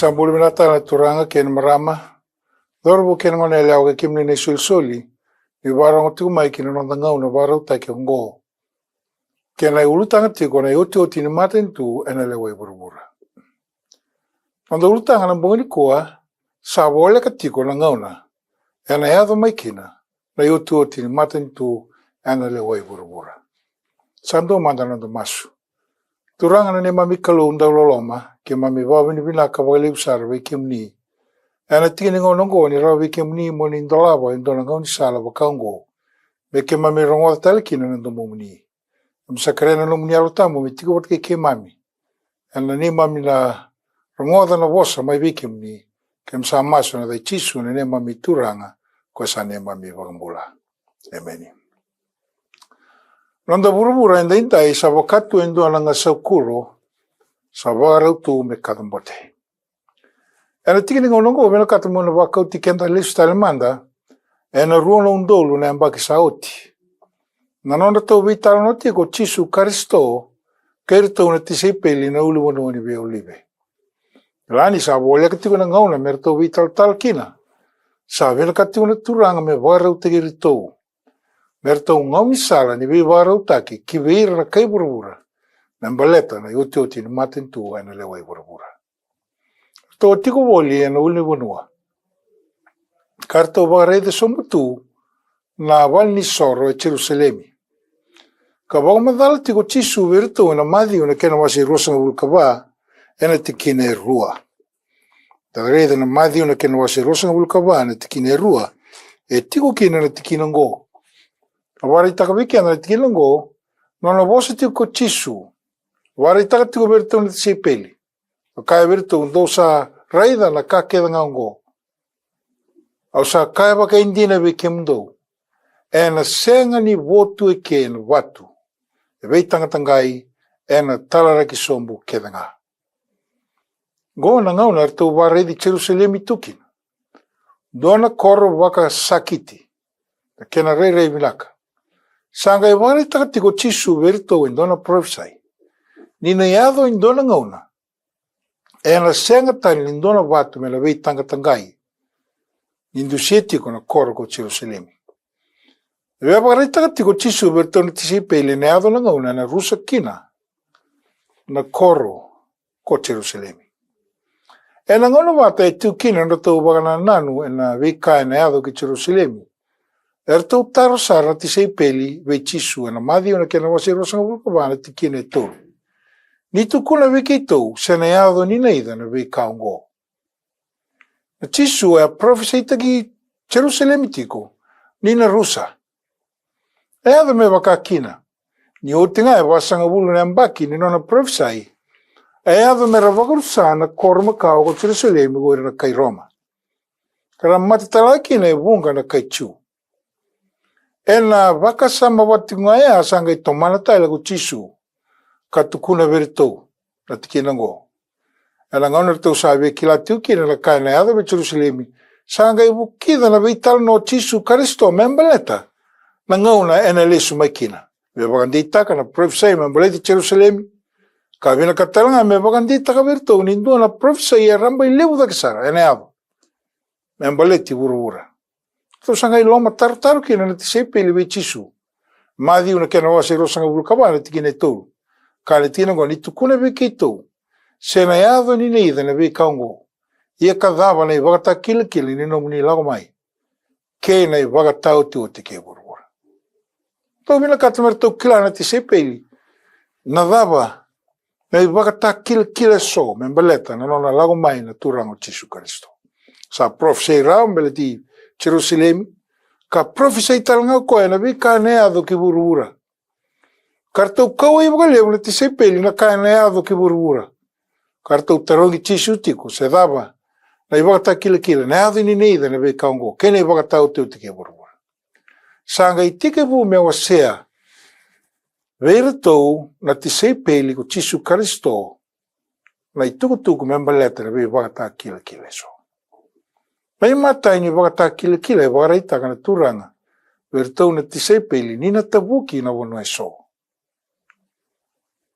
Sambuli minata na turanga ken marama. Dorbo ken ngone leau ke kimni ne sulsuli. Ni warang tu mai kin no ngau no warau ta ke ngo. Ken ai ulutanga tiko na OTIOTI ni MATANITU ena LEWAI VURAVURA. Ando ulutanga na mbongini koa sa voleka tiko na gauna. Ena yado mai kina na OTIOTI ni MATANITU ena LEWAI VURAVURA. Sando mandana do masu. Turanga na ne mami kalau unda loloma ke mami wawini binaka wale usara we kimni. Ena tini ngonongo ni rawi kimni mo ni ndolaba indona ngau ni sala wakango. Me ke mami rongo talkina na ndomumni. Msakarena no muni alutamu me tiko wat ke mami. Ena ni mami na rongo na wosa mai wikimni ke msa maso na dai chisu na ne mami turanga ko sa ne mami wagambula. Ameni. Nanda VURAVURA enda intai sa wakatu endo alanga saukuro sa warautu me kadambote. Ena tiki ngonongo mena katamona wakau tikenda lesu talemanda ena ruono undolu na mbaki sa oti. Nanonda tau vitalo no tiko chisu karisto kerto na tisepeli na ulu wano ni be olive. Lani sa boleh ketiko na ngauna merto vital tal kina. Sa vena katiko na turanga me warautu gerito. Merto ngau misala ni be warautu ki veira na kai VURAVURA. Nambaleta na OTIOTI ni MATANITU ena LEWAI VURAVURA. To tiko voli ena uli wanua. Karto warede somutu na walni soro e Jerusalemi. Kabang madala tiko chisu virtu na madi una kena wasi rosanga vulkava ena tikine rua. Tagareda na madi una kena wasi rosanga vulkava ena tikine rua e tiko kina na tikina ngo. Awari takawiki na tikina ngo nona vosa tiko chisu. Awari takatiko virtu na tisepeli. Kaya virtu dosa raida na kakeda ngo. Au sa kaya baka indina vikemdo. Ena senga ni votu e ken watu. E vei tangatangai ena talaraki sombu kedanga. Go na ngau na rto waredi Jerusalemi tukin. Dona koro waka sakiti. Kena rei vilaka. Sanga e wari takatiko chisu verito in dona prophesy. Nina yado in dona ngauna. Ena senga tani in dona watu me la vei tangatangai. Nindu setiko na koro ko Jerusalemi. Vea pakarita tiko chisu verto na tisipeli ne ado na ngauna na rusa kina na koro ko Jerusalemi. E na ngauna wata e tu kina na tau wakana nanu e na vika na ado ki Jerusalemi. E tau taro sara na tisipeli vei chisu e na madi una kena wasi rosanga vulkavana ti kina e tolu. Ni tu kuna viki tau se na ado ni naida na vika ungo. Na chisu e a profesaita ki Jerusalemi tiko ni na rusa. E ado me waka kina. Ni o tinga e wasanga vulu na mbaki ni nona prophesy. E ado me ravakarusa na korma kao ko Jerusalemi go na kai Roma. Kara matatala kina e vunga na kai chu. E na wakasama watinga e asanga i tomana taila ko chisu. Katukuna verito na tikina ngo. E na ngauna rito sawe kila tiu kina na kai na ado me Jerusalemi. Sanga i wukida na vital no chisu karisto membaleta. Na ngauna ena lesu mai kina. Me wakandita ka na prophesy membaleta Jerusalemi. Ka vina katalanga me wakandita ka verto nindu na prophesy e ramba i lewu da kisara. Ena avo. Membaleti VURAVURA. To sanga i loma taru kina na tisepeli we chisu. Madi una kena wasi rosanga vulkavana tikina e tolu. Ka le tina ngo ni tukuna we kito. Sena yado ni neida na we kaungo. Ia kadhava na i wakata kili ni nomuni lago mai. Ke na i wakata OTIOTI ke VURAVURA. Tau mina katamer tau kila na tisepeli. Na dhava na i wakata kila so membaleta na nona lago mai na turango chisu karisto. Sa profesei rao mbeleti Jerusalemi. Ka profesei talanga koe na vika ne ado ki VURAVURA. Kartau kawa i wakaleu na tisepeli na ka ne ado ki VURAVURA. Kartau tarongi chisu tiko se dhava na i wakata kila na ado ni neida na vika ongo. Kene i wakata OTIOTI ke VURAVURA. Sanga i tike vu me wasea. Veira tau na tisepeli ko chisu karisto na i tuku membaleta na vei wakata kila so. Mai matai ni wakata kila e waraita kana turanga. Veira tau na tisepeli ni na tabuki na wano e so.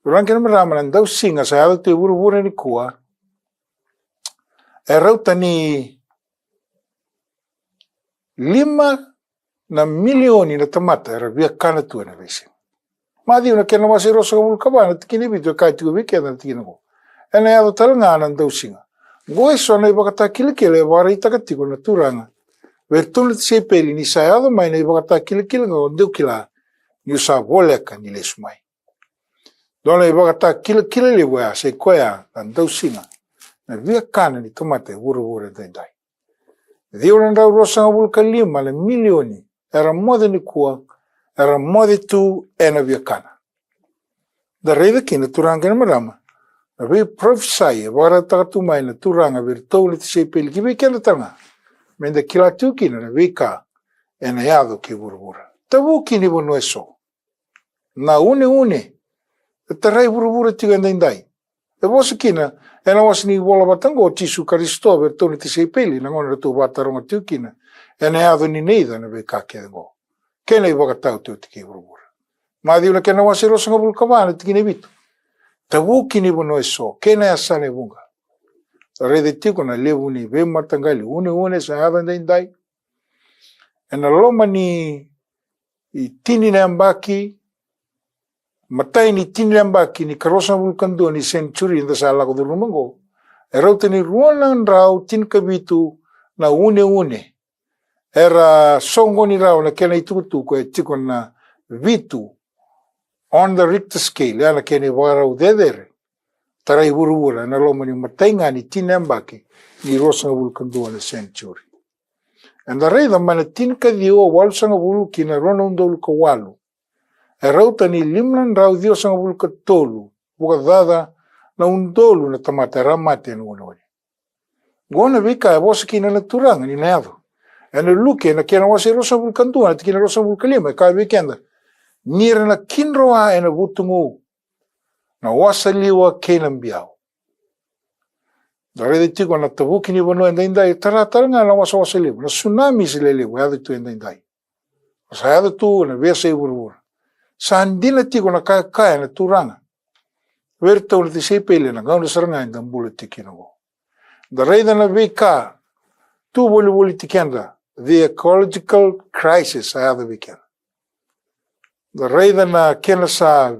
Durang kena merama na dau singa sa ado te VURAVURA ni kua. e rautani 5 na milioni na tamata era via kana tu na vese. Madi una kena wasi rosa kabul kabana tikini bitu kai tu wike na tikini ko. Ena ya tala ngana ndau singa. Goe sona ibakata kilikile wara itaka tiko na turanga. Vertun se peli ni sayado mai na ibakata kilikile ngo ndeu kila ni sa voleka ni lesmai. Dona ibakata kilikile lewa se koya na ndau singa. Na via kana ni tomate VURAVURA dai. Dio ndau rosa kabul kalima le milioni era mode ni kua era mode tu ena via kana. Da reda kina turanga na marama. Na vi prophesy wara takatu mai na turanga virtou le se peli ki kena tanga. Menda kila tu kina na vika ena yado ki VURAVURA. Tabu kini bono eso. Na une. Tarai VURAVURA tiga ndai. E vosa kina ena was ni bola batango tisu karisto virtou le se peli na ngona tu bataronga tu kina. Ena yado ni neida na vika kengo. Kena iboga tau tu ki VURAVURA. Ma di una kena wasi rosa ngabul kabana tikine bitu. Tabu kini bono eso, kena ya sane bunga. Rede tiko na levu ni ve matangali, une sa hava ndai. Ena loma ni tini na ambaki, matai ni tini na ambaki ni karosa vulkando ni century inda sa lago dulumango. E rauta ni ruanan rau tin kabitu na une. Era songo ni rau na kena itutu ko e tiko na vitu. On the Richter scale, ana kene warau dedere. Tarai VURAVURA na loma ni matainga ni tinambaki ni rosa vulkando na century. And the rei da mana tinka dio wal sanga vulu ki na rona undolu ka walu. E rauta ni limnan rau dio sanga vulu ka tolu. Buka dada na undolu na tamata ramate na unori. Gona vika e bosa ki na turanga ni neado. E na luke na kena wasi rosa vulkando na tikina rosa vulkalima e kai vikenda. Nira na kinroa e na vutungu na wasa liwa kenam biao. Dare de tiko na tabuki ni bono endai tara na wasa liwa na tsunami sile liwa yadu tu endai. Sa yadu tu na vesa VURAVURA. Sa andina tiko na kaya na turanga. Verta una ti sei pele na gauna saranga inda mbula tikina go. Dare da na vika tu boli tikenda the ecological crisis sa yadu vikenda. The rei na kena sa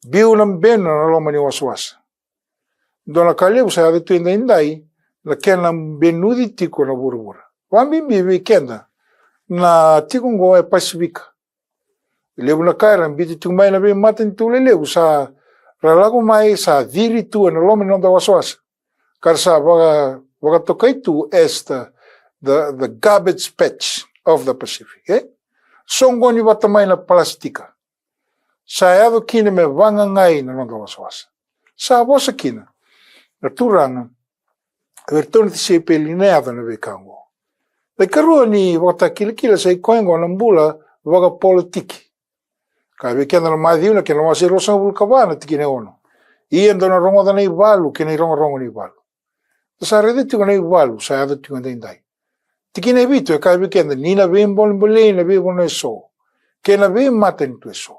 biunam beno na loma ni waswasa. Dona kalebu sa ade tu indai na kena benudi tiko na VURAVURA. Wambimbi vikenda na tiko ngo e Pasifika. Lebu na kaira biti tumai na be MATANITU lebu sa ralago mai sa diri tu na loma ni waswasa. Kar sa waga tokaitu as the garbage patch of the Pacific. Songo ni watamai na plastika. Sa yado kina me wanga ngai na nonga waswasa. Sa bosa kina. Na turanga. Vertoni ti sei peli neado na vekango. Le karua ni wata kilikila sa ikoengo na mbula waga politiki. Ka vekenda na madhiuna kena wasi rosa vulkabana tikine ono. Iendo na rongo da na iwalu kena rongo na iwalu. Sa rede tiko na iwalu sa yado tiko ndai. Tikine bitu e kai vikenda nina vim bolin na vim bono eso. Kena vim MATANITU eso.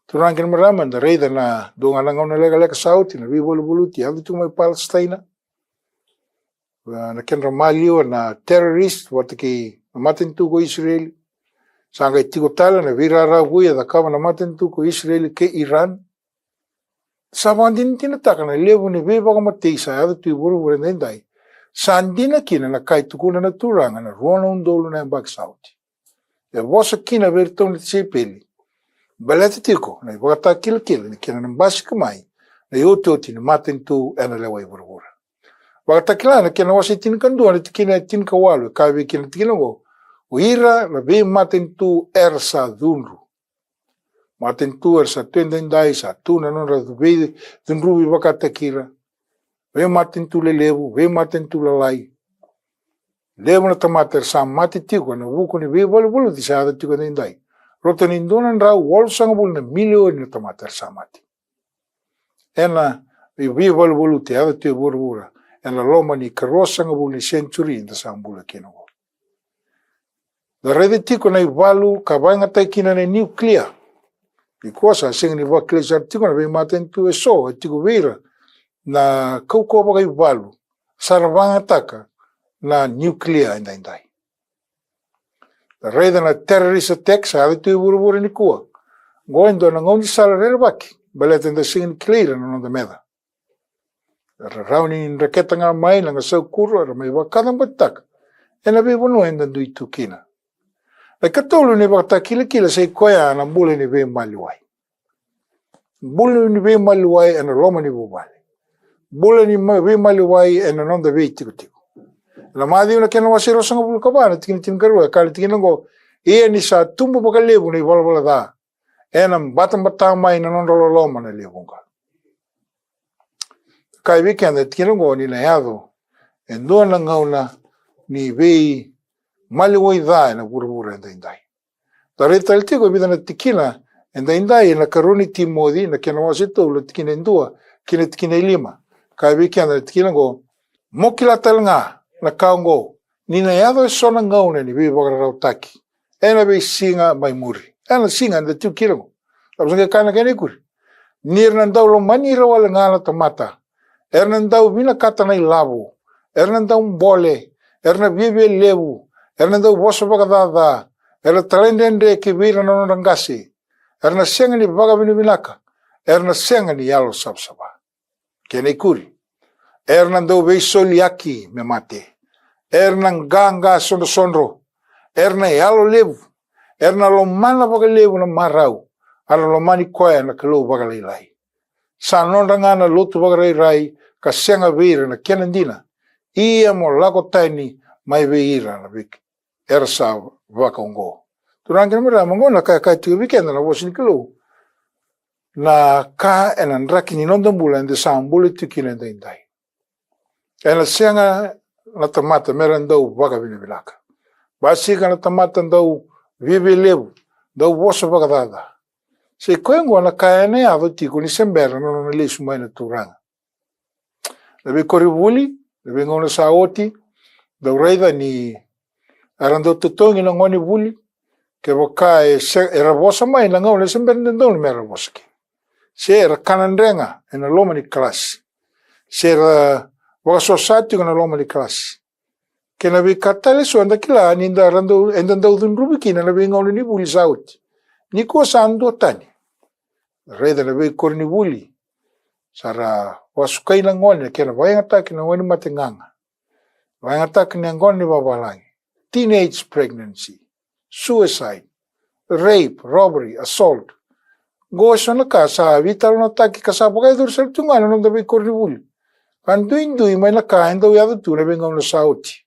Turangin maraman da rei da na donga langaw na lega sauti na vim boluti adu tu mai Palestina. Na kenra malio na terrorist wata ki MATANITU ko Israel. Sanga tiko tala na virara buia da kama na MATANITU ko Israel ke Iran. Sabandin tinataka na levu ni vim baga matisa adu tu VURAVURA ndai. Sandina kina na kai tukuna na turanga na rona undolu na mbak sauti. E vosa kina vertoni ti sei peli. Balete tiko na ibagata kilikili ni kina na mbasi kamai na OTIOTI ni MATANITU ena LEWAI VURAVURA. Bagata kila na kina wasi tinikandua na tikina tinikawalu kawe kina tikina go. Uira na ve MATANITU ersa dhunru. MATANITU ersa tuendendai sa tuna nonra ve dhunru bagata kira. Ve MATANITU le levu, ve MATANITU la lai. Levu na tamater sa mati tiko na vuko ni ve bolu di sa tiko ndai. Rota ni ndonan ra wol sangabul na milioni na tamater sa mati. Ena ve bolu ti ada tu VURAVURA. Ena loma ni karosa ngabul ni century inda sa ambula kino. Da rede tiko na iwalu kabanga tai kina na nuclear. Ikosa sing ni wakile sa tiko na ve MATANITU eso tiko vera. Na kauko baga iwalu saravanga taka na nuclear indai. Reda na terrorist attack sa atu vuruvura ni kua. Goindo na ngoni sala rere baki. Baleta nda singin clear na nonda meda. Rauni raketa nga mai nga sa kuro ra mai wakada bataka. Ena be bono enda dui tu kina. Na katolo ni bata kila say koya na bule ni be maluai. Bule ni be maluai ena loma ni bubale. Bule ni be maluai ena nonda be tiko. Na madi una kena wasiro sanga bulu kabana tikin karua kali tikin ngo ia ni sa tumbu bakalebu ni wala da. Ena batang mai na nonda loma na lebunga. Kai weekend tikin ngo ni na yado. Endo na ngauna ni be maluai da na vuravura indai. Tare tal tiko vida na tikina indai na karuni timodi na kena wasito lo tikina endua kina tikina lima. Kai weekend tikin ngo mokila talnga na kaungo ni na yado sona ngauna ni be bagarau taki. Ena be singa mai muri. Ena singa na tiu kirango. Tapos kana kene kuri. Nir na dau lo manira wala ngala tamata. Erna dau mina kata na ilabu. Erna dau mbole. Erna vive lebu. Erna dau bosa bagadada. Erna talendende ke vira na nondangasi. Erna senga ni baga vini vinaka. Erna senga ni yalo sabsaba. Kene kuri. Erna dau be soliaki me mate. Erna ganga sondro. Erna yalo lebu. Erna lo mana baga lebu na marau. Ala lo mani koya na kalau baga lai. Sa nondangana lutu baga rai ka senga vira na kenandina. Ia mo lago taini mai veira na vik. Ersa vaka ungo. Turangin mo mango na kaya tiga weekend na wasin kalau. Na ka enan raki ni nondambula ende sa ambula tikina indai. Ena senga na tamata meran dau vaka vilaka. Basika na tamata dau vive lebu. Dau bosa vaka dada. Se koengo na kaya ne ado tiko ni sembera no le sumai na turanga. Lebe koribuli, lebe ngona sa oti, dau reida ni arando tutongi na ngoni buli, ke waka era bosa mai na ngona sembera ndon mera bosa ki. Se era kanandrenga na loma ni klasi. Se era waka sosati na loma ni klasi. Ke na be katale so anda kila ni nda arando endandau dun rubiki na lebe ngona ni buli sa oti. Ni ko sando tani. Reida na be korni buli. Sara wasukai na ngoni kena waingataki na ngoni matenganga. Waingataki na ngoni babalangi. Teenage pregnancy, suicide, rape, robbery, assault. Goso na ka sa vital na taki kasapa kaya dur sa tungan nung dabi korni buli. Kanduin may nakain daw yado tu na bengaw na sa oti.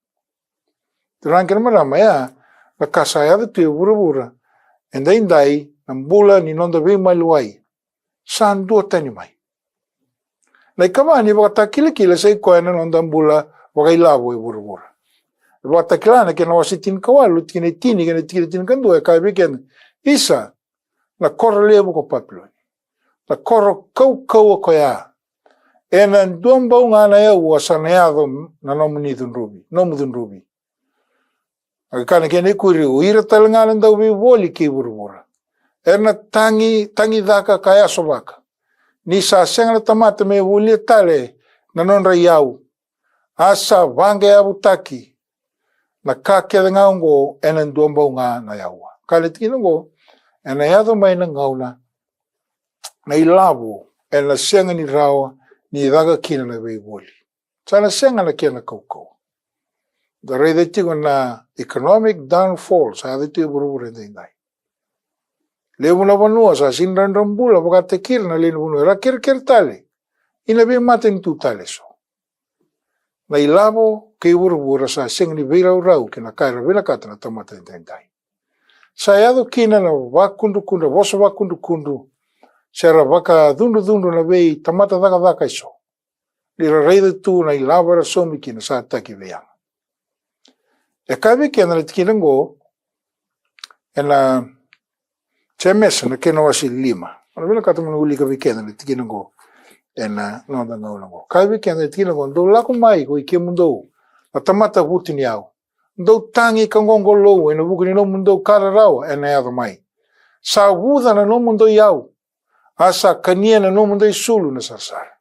Turangkin maramaya nakasayado tu vuravura. Indai ng bula ni nonda be maluai. Saan dua tani mai. Lai kama ni baka kila sa ikoy na nonda bula wakay labo vuravura. Baka kila na kina wasitin kawal kina tini kina tin kandu e kaya bikin isa na koro lebo ko paplo. Na koro kau koya. E na duambao nga na ya wasanayado na nomunidun rubi. Agakana kene kuri uira talanganan daw be boli ki vuravura. Erna tangi daka kaya sobaka. Ni sa senga na tamata me wuli tale na nonra yau. Asa vange abutaki. Na kake da ngaungo enan duambao nga na yawa. Kalit kinungo ena yado may na ngauna na ilabo ena senga ni rawa ni daga kina na be boli. Sana senga na kina kau. Dari dito na economic downfall sa dito vuravura indai. Lebu na banua sa sinran rambula baka tekir na lebu na rakir tali. Inabi matanitu tali so. Na ilabo kay vuravura sa sing ni virau kina kaira vilakata na tamata indai. Sa yado kina na wakundu bosa wakundu. Sera baka dundu na bei tamata daga iso. Lira reida tu na ilabo ra somi kina sa taki veyang. E kabi kena na tikinango ena chemes na kena wasi lima. Ano bila kata mo uli kabi kena na tikinango ena nonda ngaunango. Kabi kena na tikinango ndo lako mai ko ike mundo na tamata huti ni au. Ndo tangi kangongo low ena buku ni no mundo kararao ena yado mai. Sa wuda na no mundo yau. Asa kania na no mundo isulu na sarsara.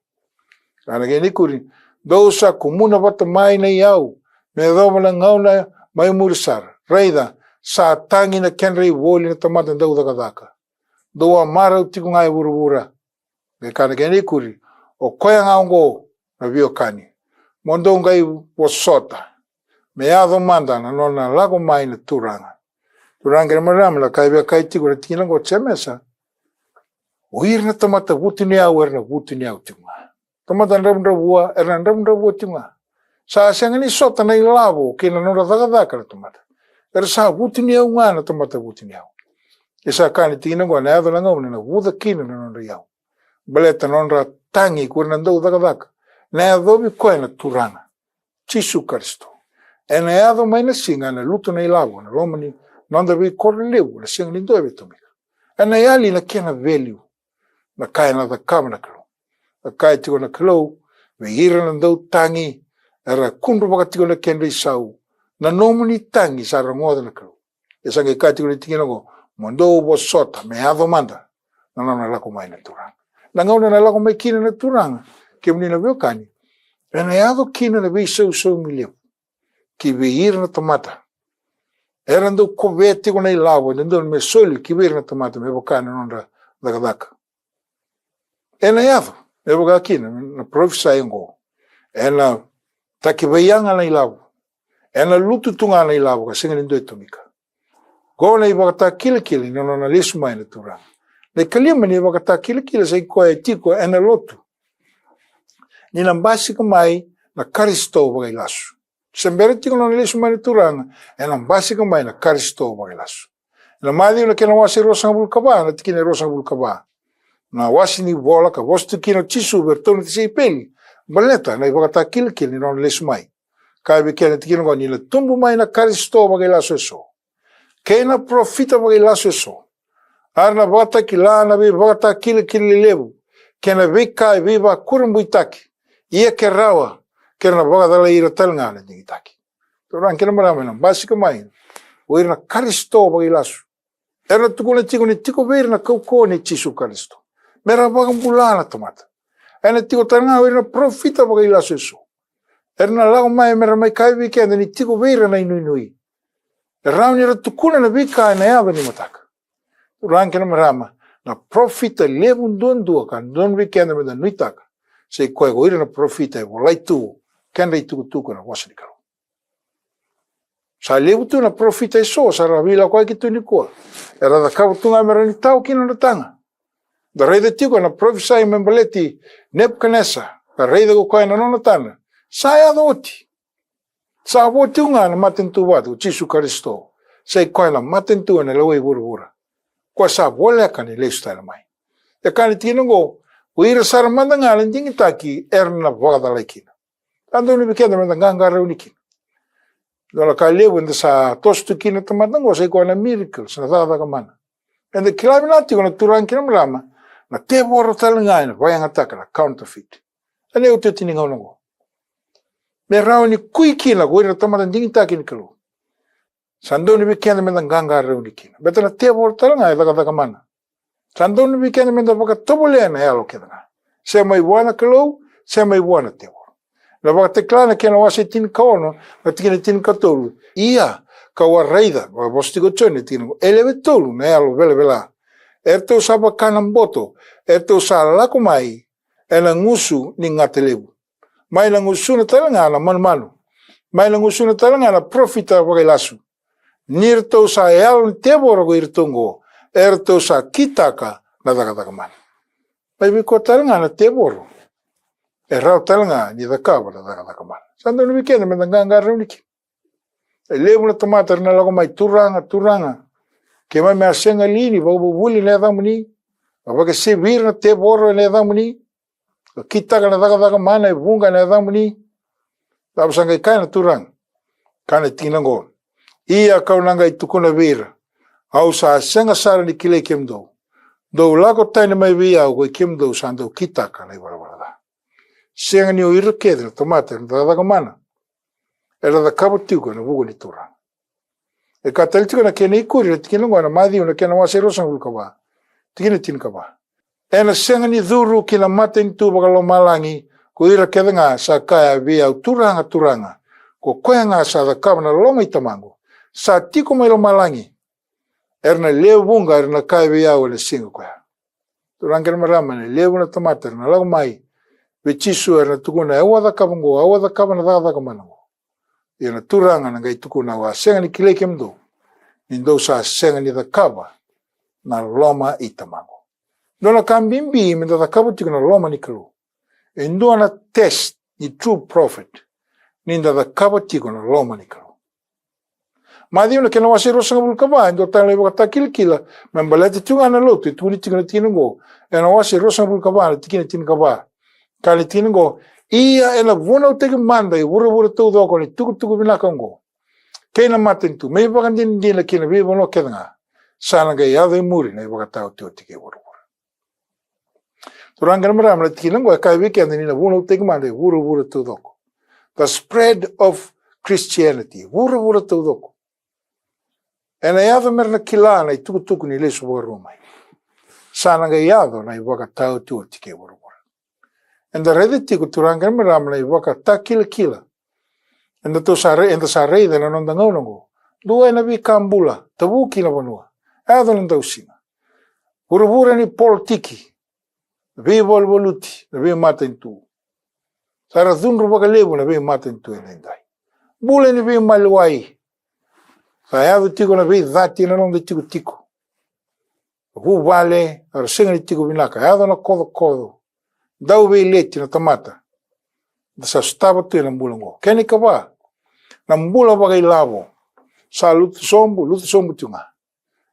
Ana geni kuri Dosa kumuna bata mai na iau. Me doma gauna mai murisar. Reida sa tangi na kenrei woli na tamata dau daka. Doa mara tiko ngai VURAVURA. Me kana kene kuri. O koya ngaungo na vio kani. Mondo ngai wasota. Me ado manda na nona lago mai na turanga. Turanga na marama la kai kai tiko na tina go chemesa. Uir na tamata wutini au erna wutini au tima. Tamata ndamda bua erna ndamda bua tima. Sa sengani sota na ilabo kina nora daka na tamata. Era sa wutini au ngana tamata wutini au. Isa kani tina go na ado na ngomna na wuda kina na nora yau. Baleta nonra tangi kurna ndau daka. Na ado bi koe na turanga. Chisu Kristo. E na ado mai na singa na luto na ilabo na romani nonda bi korleu na singa ni doe bitomika. E na yali na kena value. Na kai na dakama na kalo. Na kai tiko na kalo. Me hira na ndau tangi. Era kundu baka tiko na kenda isau. Na nomani tangi sa rangoda na kalo. Esa nge kai tiko na tingina go. Mondo bo sota. Me ado manda. Na nona lako mai na turanga. Na ngauna na lako mai kina na turanga. Ke mni na vio kani. E na ado kina na vei sau mileu. Ki vei na tamata. Era ndau kove tiko na ilavo. Ndau me soli ki vei na tamata. Me wakana nonda daka. E na ado. Me waka kina. Na profisa ingo. E na taki veianga na ilavo. E na lutu tunga na ilavo. Ka singa nindo etomika. Go na i wakata kili na lesu mai na turanga. Na kalima ni wakata kili sa ikoa e tiko e na lotu. Ni na basika mai na karisto wakai lasu. Sembere tiko na lesu mai na turanga e na basika mai na karisto wakai lasu. Na madhi na kena wasi rosa bulkaba na tikine rosa bulkaba. Na wasi ni vola ka vostu kino chisu bertonu tisi peli. Baleta na i wakata kili ni na lesu mai. Kai kena tikino kwa ni le tumbu mai na karisto wakai lasu eso. Kena profita wakai lasu eso. Arna bata kila na bi bata kili lebu. Kena vika viva kurumbu itaki. Ia ke rawa. Kena bata dala ira talanga na itaki. Torang kena marama na basika mai. Uir na karisto bagi lasu. Erna tukuna tiko ver na kauko ni chisu karisto. Mera bagam bulana tomata. Erna tiko talanga uir na profita bagi lasu eso. Erna lago mai mera mai kai weekend ni tiko ver na inui. Rauni ra tukuna na vika na yaba ni mataka. Orang kena marama na profita lebu dua kan don weekend me da nuitaka se koe goira na profita volai tu kenda tu na wasani kalo sa lebu tu na profita so sa ravila koe ki tu ni koa era da kabu tunga merani tau kina na tanga da rei da tiko na profisa i membaleti Nebuchadnezzar ka rei da koe na nona tana sa ya doti sa voti unga na matentu watu Chisu Kristo se koe na matentu na LEWAI VURAVURA. Kwa sa voleka ni lifestyle mai. E kani tino go, uira sara manda ngala ndingi taki erna vada laikina. Ando ni bikenda manda ngangara unikina. Dola ka lewu nda sa tostu kina tamata go sa na miracles na dada kamana. Ende kilabi nati ko na turang kina mrama na te boro tala ngaina vayang ataka na counterfeit. Ane OTIOTI ni ngauna go. Me rao ni kui kina go uira tamata ndingi taki ni kalu. Sandoni bikenda menda ngangara unikina. Beta na te boro tala ngai daga mana. Sandoni bikenda menda baka tobole na yalo keda. Se mai buana kalau, se mai buana te boro. Na baka te klana kena wasi tin kaono, na tikina tin katolu. Ia kawa reida, baka bostigo chone tino. Eleve tolu na yalo vela. Erto saba kanamboto, erto sa lako mai, ena ngusu ni ngatelebu. Mai la ngusu na tala ngana manu. Mai la ngusu na tala ngana profita baka lasu. Nirto sa yalo te boro go irtongo, erto sa kitaka na daga mana. Pai biko talanga na te boro. E rao talanga ni dakaba na daga mana. Sando ni bikenda me nganga reuniki. E levu na tomata na lago mai turanga. Ke mai me asenga lini babu buli na damuni. Baga se vir na te boro na damuni. Kitaka na daga mana e bunga na damuni. Babu sanga kai na turanga. Kana tinango. Ia kau nanga i tukuna vira. Au sa senga sara ni kile kemdo. Do lago taina mai via au koi kemdo sando kitaka na iwara. Senga ni o ira kedra tomate na daga mana. Era da Kabu tiko na vugo ni tura. E katali tiko na kena ikuri na tikina ngwana madhi una kena wase rosa ngulkaba. Tikina tinkaba. E na senga ni dhuru kina matanitu baka lo malangi ko ira kedenga sa kaya via turanga ko koenga sa da kabana loma itamango sa tiko mai lo malangi erna levunga erna kaya via ole singa koya turanga marama ne levuna tomata na lago mai vechisu erna tukuna ewa da kabana da kamango ina turanga na ngai tukuna wa senga ni kile kemdo nindo sa senga ni da kaba na loma itamango Nona kambimbi me da kabu tiko na loma ni kalu. Endo na test ni true prophet. Ninda da kabu tiko na loma ni kalu. Madi una kena wasi rosa ngabul kaba. Endo tala iwa kata kila. Membalete tunga na lotu. Tuni tiko na tino go. Ena wasi rosa ngabul kaba. Tiki na tino kaba. Kali tino go. Ia ena vuna uteke manda. Vura tau doko ni tuku binaka ngo. Kena matanitu. Mei bakan din la kena. Vei bono kedanga. Sana ga yado i muri na iwa kata OTIOTI ke vura. Turanga marama na tikilang ko kaya weekend ni na vuna uteke manda. Vura tau doko. The spread of Christianity. Vura tau doko. Ena yado merna kila na tuku ni lesu wa romai. Sana ga yado na iwa kata OTIOTI ke vura. Enda rede tiko turanga marama na iwa kata kila. Enda sa rede na nonda ngaunango. Dua ena vi kambula. Tabu kina vanua. Ado nanda usina. Vura ni politiki. Vi volvoluti. Vi matanitu. Sara dhunru baka lebu na vi matanitu enendai. Bule ni vi LEWAI. Sa ado tiko na vi dhati na nonda tiko. Vu vale. Arasenga ni tiko vinaka. Ado na kodo. Dau vi leti na tamata. Sa staba tu na mbulango. Keni kaba. Na mbula baka ilavo. Sa lutu sombu tunga.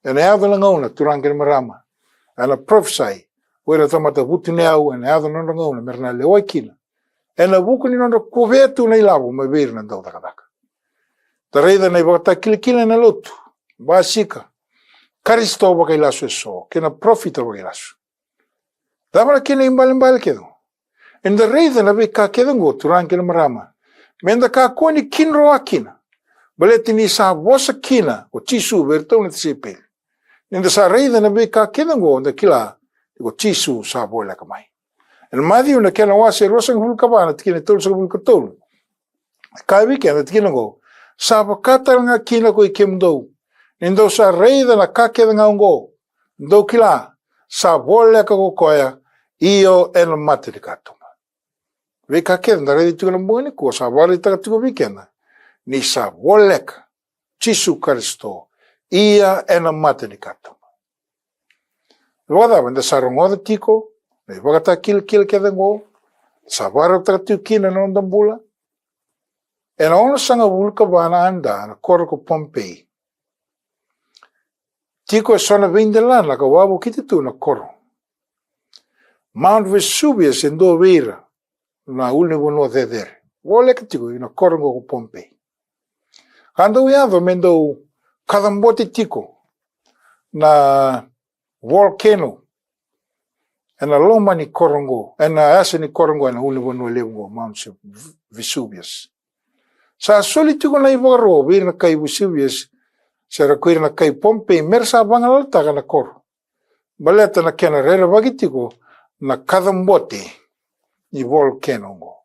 Ena ado na ngauna turanga ni marama. Ena prophesy. Wera tamata vutu neau. Ena ado na ngauna merna LEWAI kina. Ena vuku ni nonda kuvetu na ilavo. Maviri na ndau takadaka. Tareida na ibakata kilikila na lotu. Basika. Karisto baka ilasu eso. Kena profita baka ilasu. Dabara kena imbali kedo. Enda reida na vika kedo ngo turanga ni marama. Menda ka koni kinro akina. Baleti ni sa vosa kina. O tisu vertau na tisipel. Nenda sa reida na vika kedo ngo. Onda kila. O tisu sa bola kamai. En madi una kena wase rosang hulkabana. Tikina tolu sa hulkatolu. Kai wiki anda tikina ngo. Sa bakata nga kina ko ikemdou. Nenda sa reida na kakeda nga ngo. Ndo kila. Sa bola kako koya. Iyo ena mate de katuma. Veka kenda redi tuka na mwene ko sa wale taka tuka vikenda. Ni sa voleka. Chisu Karisto. Ia ena mate de katuma. Wada wanda sa rongoda Tiko. Na wakata kil keda ngo. Sa wara taka tuka kina na ondambula. Ena ona sanga vulka wana anda na koroko Pompei. Tiko e sona vindelan laka wabu kititu na koro. Mount Vesuvius in do vira na ulnivo no dedere. Voleka tiko ina korongo ko Pompei. Kando yado mendo kadambote tiko na volcano ena loma ni korongo ena asa ni korongo ena ulnivo no levo Mount Vesuvius. Sa soli tiko na ivaro vira na kai Vesuvius sera kuira na kai Pompei mersa bangalata kana koro. Baleta na kena rera bagitiko na kadambote ni volcano ngo.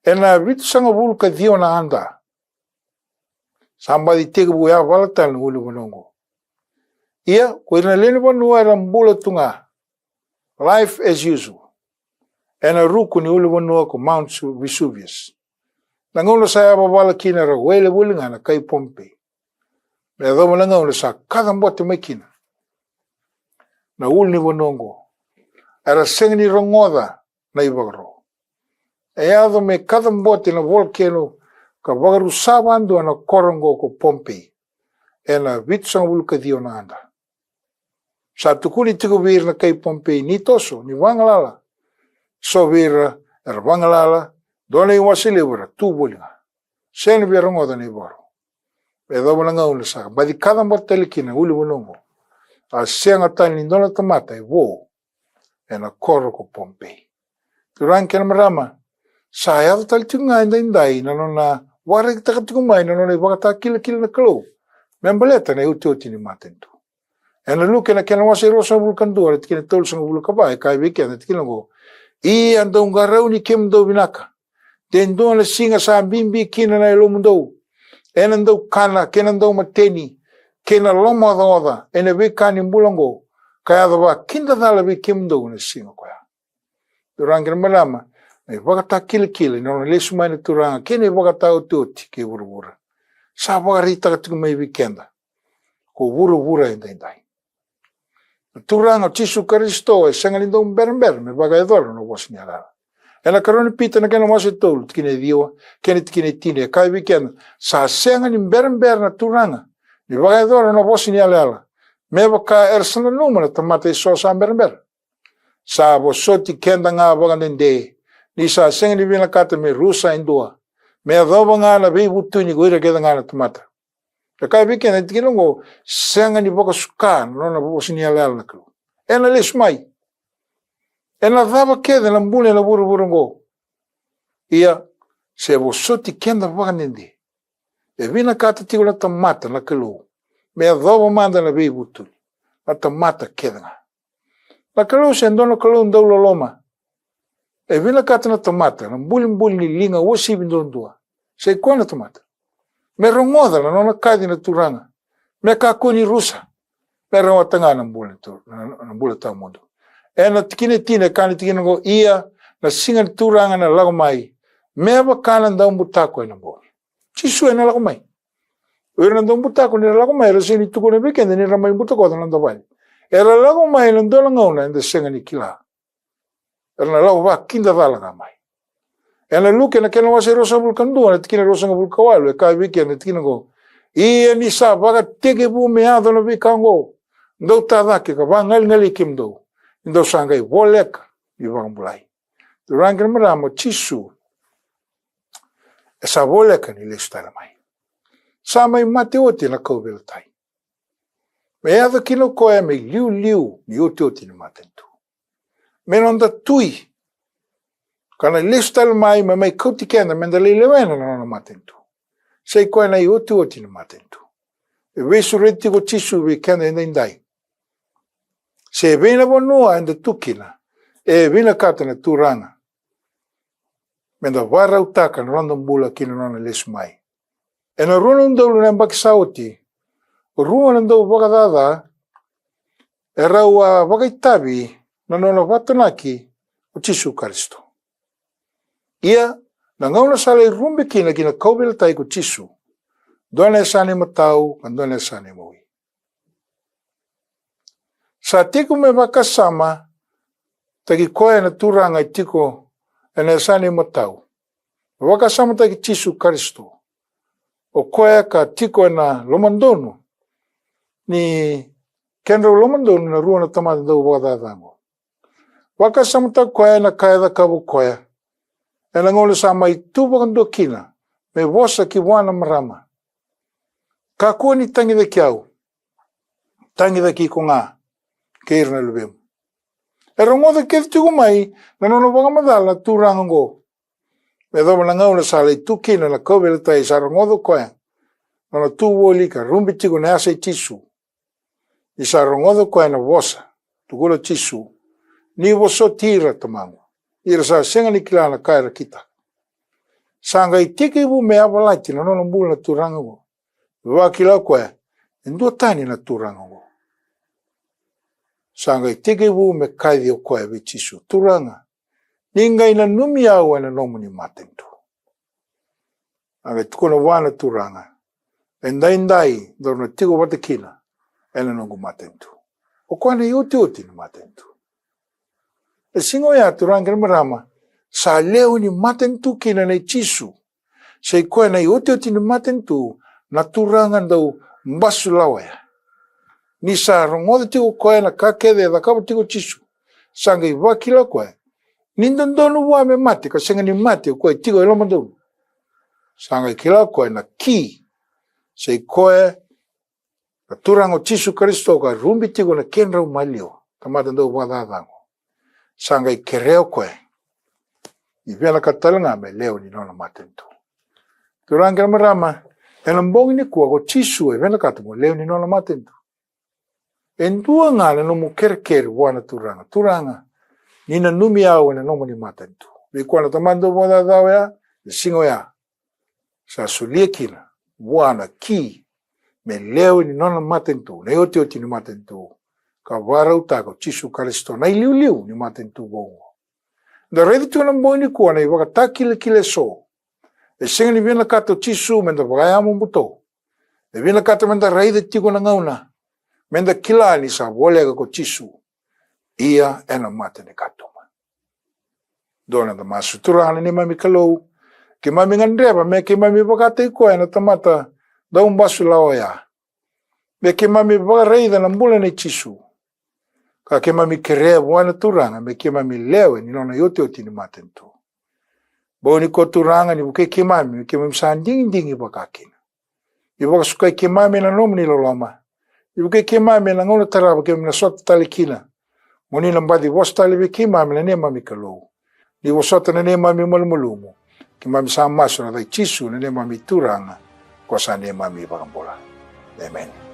Ena vitu sanga vulka dio na anda. Samba di tega buya valatan uli bonongo. Ia, kuina lene bonua era mbula tunga. Life as usual. Ena ruku ni uli bonua ko Mount Vesuvius. Nangono saya babala kina ra wele wulinga na kai Pompei. Mea dhomo nangono sa kadambote mekina. Na uli bonongo. Era sengni rongoda na ibagro. E ado me kadambote na volcano ka bagaru sabandu na korongo ko Pompei. E na vitsang vulka dio na anda. Sa tukuni tiko vir na kai Pompei ni toso, ni wangalala. So vir er wangalala, dona iwasili vira, tu bulinga. Sen vir rongoda na ibagro. E dobo na ngauna sa, badi kadambote likina uli bunongo. A senga tani dona tamata e wo. Ena koro ko Pompei. Turang kena marama. Saya tal tunga indai na nona wara kita katumai na nona ibakata kila na kalo. Membaleta na OTIOTI ni matanitu. Ena luke na kena wasi rosa vulkan dua. Kena tol sang vulka ba. Kai wiki na tikina go. I andau ngarau ni kem dau vinaka. Tendua le singa sa bimbi kina na ilo mundau. Ena ndau kana, kena ndau mateni, kena loma oda, ena vekani mbulango, kaya dawa kinda dala vi kem dau na singa koya. Turanga malama, me wakata kili, no lesu mai na turanga, kene wakata OTIOTI ke VURAVURA. Sa wakarita katuku mai vikenda. Ko VURAVURA indai. Turanga Tisu Karisto e sanga lindo berber me baga edoro no was nyala. Ela karoni pita na kena mas tol tikine diwa kene tikine tine kai weekend sa sanga ni berber na turanga. Ni baga edoro no was nyala. Me baka ersana numero tomate so sa berber. Sa bo soti kenda nga baga nende. Ni sa sanga ni vina kata me rusa indua. Me adoba nga na be butuni goira keda nga na tomata. Kai weekend tikino ngo sanga ni boka suka no na bo sinyala na kru. Ena les mai. Ena dava keda na mbule na VURAVURA ngo. Ia se bo soti kenda boka nende. E vina kata tiko na tamata na kelu. Me adoba manda na be butuni. Na tamata keda nga. Na kelu se ndono kelu ndau loloma. E vina kata na tamata na mbuli ni linga wosi bindondua. Se kwa na tamata. Me rongoda na nona kadi na turanga. Me kakuni rusa. Me rongoda tanga na mbula ta mundo. E na tikine tine kani tikine ngo ia na singa turanga na lago mai. Me bakana ndau mbutako na mboni. Chisu na lago mai. Ura ndau mbutako ni lago mai. Rasi ni tuko na weekend ni ramai mbutako na ndawali. Era lago mai na ndola ngauna nda singa ni kila. Era na lago wa kinda vala nga mai. Ela luke na kena wase rosa vulkandua na tikina rosa nga vulkawalu e kai wiki na tikina go. Ia ni sa baga tege bu meado na vikango. Ndau tadake ka vangal ngali kim do. Ndau sangai voleka i vangulai. Duranga maramo tisu. Esa voleka ni lestala mai. Sa mai MATANITU na kaubela tai. Me ava kino koe me liu ni OTIOTI ni MATANITU. Me nonda tui. Kana listal mai mai kauti kena menda LEWAI na MATANITU. Sei koe na OTIOTI na MATANITU. E wesu reti ko tisu we kena indai. Se vena bonua enda tukina. E vena kata na turanga. Menda wara utaka na random bula kina nona les mai. E na runa undau na mbakisauti. Runa undau wakadada. E raua wakaitabi na nona watanaki o Tisu Karisto. Ia, na ngauna sala rumbe kina kaubela tai ko Tisu. Dona e sane matau, kan dona e sane maui. Sa tiko me wakasama, taki koe na turanga i tiko e na sane matau. Wakasama taki Tisu Karisto. O koe ka tiko e na lomandonu. Ni kenro lomandonu na rua na tamata dau wakadadango. Wakasama taki koe na kaeda Kabu koe. E na ngole sa mai tupakando kina, me wosa ki wana marama. Ka kua ni tangi da kiau, tangi da ki ko ngā, ke irna lubemu. E rongoda ke tiku mai, na nono wakamadala turanga ngo. Me doma na ngauna sa lei tu kina na kaubela tai sa rongoda koe, na tu wolika, rumbi tiku na asa i Tisu. I sa rongoda koe na wosa, tukula Tisu, ni woso tira tamangu. Ira sa senga ni kila na kaira kita. Sanga i teke ibu me awalaiti na nono mbula na turanga go. Wakila koe, ndua tani na turanga go. Sanga i teke ibu me kaidi o koe vi Tisu. Turanga. Ninga ina numi au na nomu ni MATANITU. Aga tukona wana turanga. Endai, dorna tiko watakina. Ena nongu MATANITU. O koe na OTIOTI ni MATANITU. E singo ya turanga marama sa leo ni MATANITU kina na Tisu. Sei koe na OTIOTI ni MATANITU na turanga ndau mbasu lawaya. Ni sa rongoda tiko koe na kakede da kabu tiko Tisu. Sanga i wakila koe. Nindondonu wa me mate ka senga ni mate koe tiko elomandou. Sanga i kila koe na ki. Sei koe na turanga o Tisu Karisto ka rumbi tiko na kenrau malio. Tamata ndau wadadango. Sanga i kereo koe. I vela katalanga me leo ni nona MATANITU. Turanga marama, e lambongi ni kua ko Tisu e vela katamo leo ni nona MATANITU. E ndua ngale no mu kere wana turanga. Turanga, Nina numi au na nomo ni matanitu. Vikuana tamando moda dao ya, singo ya. Sa sulia kina, wana ki, me leo ni nona matanitu, na OTIOTI ni matanitu. Ka wara utako, chisu karisto, na iliu ni matanitu bongo. Da redi tu na mboni kuana, i waka takile kile so. E singa ni vina kato chisu, menda wakaya mbuto. E vina kato menda raide tiko na gauna. Menda kila ni sa voleka ko chisu. Ia ena matani katoma. Dona da masutura hana ni mami kalou. Ke mami ngandreba me ke mami wakata iko ena tamata da basu lao ya. Me ke mami wakareida na mbula ni chisu. Ka ke mami kerea wana turanga me ke mami lewe ni nona OTIOTI ni matanitu. Boni ko turanga ni buke ke mami sa ding wakakina. I wakasukai ke mami na nomu ni loloma. I buke ke mami na ngona taraba ke mna sota tali kina. Moni lambadi wastali be ke mami na ne mami kalou. Ni wasota na ne mami malumulumu. Ke mami sa maso na dai chisu na ne mami turanga. Kwa sa ne mami wakambola. Amen.